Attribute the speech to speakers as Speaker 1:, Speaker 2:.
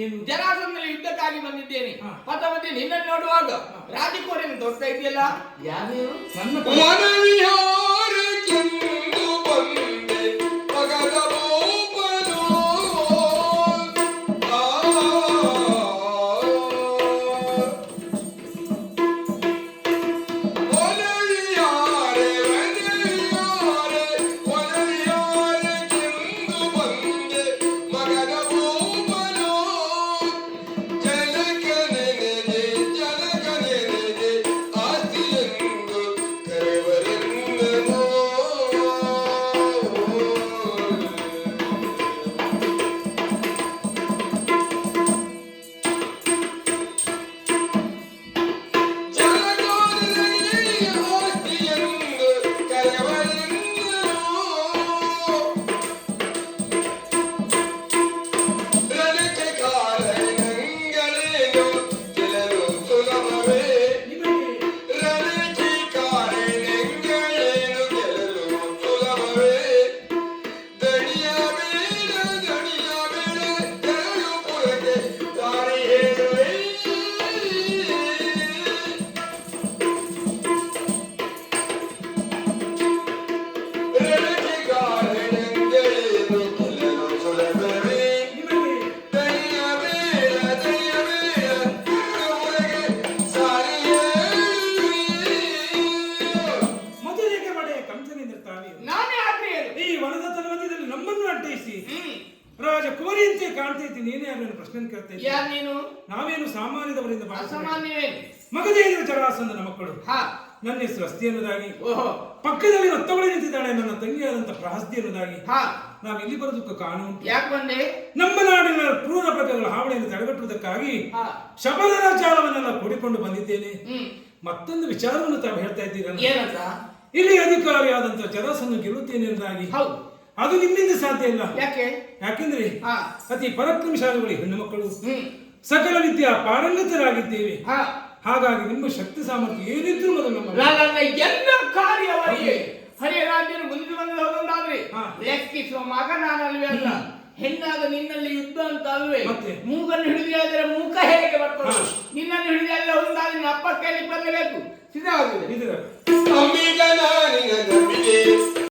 Speaker 1: ಏನು?
Speaker 2: ಜರಾಸಂಧನಲ್ಲಿ ಯುದ್ಧಕ್ಕಾಗಿ ಬಂದಿದ್ದೇನೆ. ಪದ ಮಧ್ಯೆ ನಿನ್ನನ್ನು ನೋಡುವಾಗ ರಾಜಕುಮಾರಿಯನ್ನು ತೋರ್ತಾ ಇದೆಯಲ್ಲ, ಯಾರು?
Speaker 1: ನನ್ನ
Speaker 3: ಮನವಿಹಾರಕ್ಕೆಂದು ಬಂದೆ ಮಗದ ಬೋಪನು. ಒನವಿಹಾರೆ ಒನವಿಹಾರಕ್ಕೆಂದು ಬಂದೆ ಮಗದ ಬೋಪನು. ಜನಕ ನೆನೆಗೆ ಆಸ್ತಿಯೆಂದು ಕರೆವರೆಂದನು. ಜನಕ ಆಸ್ತಿಯೆಂದು ಕರೆವರೆಂದನು. ರಣಕ್ಕೆ ಕಾರಣಗಳೇನು ಗೆಲ್ಲಲು ಸುಲಭವೇ. ರಣಕ್ಕೆ ಕಾರಣಗಳೇನು ಗೆಲ್ಲಲು ಸುಲಭವೇ. ದಣಿಯಬೇಡ ತೆರಳು ಪುರಕ್ಕೆ ದಾರಿ ಹೇಳುವೆ. ರಣಕ್ಕೆ ಕಾರಣಗಳೇನು ಗೆಲ್ಲಲು ಸುಲಭವೇ. ದಣಿಯಬೇಡ ತೆರಳು ಸಾರಿ ಹೇಳುವೆ.
Speaker 1: ಮದುವೆಗೆ ಬಡೆಯ ಕಂಸನಿಂದ ತಾವೇ
Speaker 2: ನಾನೇ ಆಜ್ಞೆಯರು.
Speaker 1: ಈ ವನದ ತಲಮಧ್ಯದಲ್ಲಿ ನಮ್ಮನ್ನು ಅಡ್ಡಯಿಸಿ ರಾಜಕುಮಾರಿಯಂತೆ ಕಾಣ್ತಾ ಇದ್ದೀನಿ. ನೀನೇ ಯಾರನ್ನು ಪ್ರಶ್ನೆ ಕೇಳ್ತಾ ಇದ್ದೀನಿ.
Speaker 2: ಯಾರು ನೀನು?
Speaker 1: ನಾವೇನು ಸಾಮಾನ್ಯದವರಿಂದ
Speaker 2: ಅಸಾಮಾನ್ಯವೇನು?
Speaker 1: ಮಗಧೇಂದ್ರ ಜರಾಸಂಧನ ಮಕ್ಕಳು.
Speaker 2: ಹಾ.
Speaker 1: ನನ್ನ ಹೆಸರು ಅಸ್ತಿ ಅನ್ನೋದಾಗಿ,
Speaker 2: ಓಹೋ.
Speaker 1: ಪಕ್ಕದಲ್ಲಿ ರತ್ತವಳಿ ನಿಂತಿದ್ದಾಳೆ ನನ್ನ ತಂಗಿಯಾದಂತ ಪ್ರಹಸ್ತಿ ಅನ್ನೋದಾಗಿ.
Speaker 2: ಹಾ.
Speaker 1: ನಾವು ಇಲ್ಲಿ ಬರೋದಕ್ಕೆ ಕಾರಣ ಉಂಟು.
Speaker 2: ಯಾಕೆ ಬಂದೆ?
Speaker 1: ನಮ್ಮ ನಾಡಿನ ಕ್ರೂರ ಪ್ರಜೆಗಳ ಹಾವಳಿಯನ್ನು ತಡೆಗಟ್ಟುವುದಕ್ಕಾಗಿ
Speaker 2: ಹಾ.
Speaker 1: ಶಬರರ ಜಾಲವನ್ನೆಲ್ಲ ಕೂಡಿಕೊಂಡು ಬಂದಿದ್ದೇನೆ.
Speaker 2: ಹ್ಮ್.
Speaker 1: ಮತ್ತೊಂದು ವಿಚಾರವನ್ನು ತಾವು ಹೇಳ್ತಾ ಇದ್ದೀರಲ್ಲ,
Speaker 2: ಏನಂತ?
Speaker 1: ಇಲ್ಲಿ ಅಧಿಕಾರಿಯಾದಂತ ಜರಾಸಂಧನು ಗೆಲ್ಲುತ್ತೇನೆ ಎಂದಾಗಿ.
Speaker 2: ಹೌದು.
Speaker 1: ಅದು ನಿಮ್ಮಿಂದ ಸಾಧ್ಯ ಇಲ್ಲ.
Speaker 2: ಯಾಕೆ?
Speaker 1: ಯಾಕೆಂದ್ರೆ
Speaker 2: ಹಾ.
Speaker 1: ಅತಿ ಪರಾಕ್ರಮಶಾಲಿಗಳು ಹೆಣ್ಣು ಮಕ್ಕಳು,
Speaker 2: ಹ್ಮ್.
Speaker 1: ಸಕಲ ವಿದ್ಯಾ ಪಾರಂಗತರಾಗಿದ್ದೇವೆ.
Speaker 2: ಹಾ.
Speaker 1: ಹಾಗಾಗಿ ನಿಮ್ಮ ಶಕ್ತಿ ಸಾಮರ್ಥ್ಯ ಏನಿದ್ರು ಮೊದಲು ನಮ್ಮ
Speaker 2: ನನ್ನ ಎಲ್ಲ ಕಾರ್ಯವರಿಗೆ ಹರಿಯ ರಾಜ್ಯನು ಮುಂದೆ ಬಂದು ಹೋದಂತಾದ್ರೆ
Speaker 1: ಹಾ.
Speaker 2: ಲೆಕ್ಕಿಸುವ ಮಗ ನಾನಲ್ವೇ ಅಲ್ಲ. ಹೆಣ್ಣಾದ ನಿನ್ನಲ್ಲಿ ಯುದ್ಧ ಅಂತ ಅಲ್ವೇ?
Speaker 1: ಮತ್ತೆ?
Speaker 2: ಮೂಗನ್ನು ಹಿಡಿದ್ರೆ ಮೂಕ ಹೇಗೆ ಬರ್ತದೆ?
Speaker 1: ಹಾ.
Speaker 2: ನಿನ್ನನ್ನು ಹಿಡಿದ್ರೆ ಒಂದಾದ್ರೆ ನಿನ್ನ ಅಪ್ಪ ಕೈಲಿ ಬರಲೇಬೇಕು. ಸಿದ್ಧವಾಗಿದೆ.
Speaker 1: ಇದರ
Speaker 3: ಅಮ್ಮಿಗ ನಾನಿನ ನಂಬಿಕೆ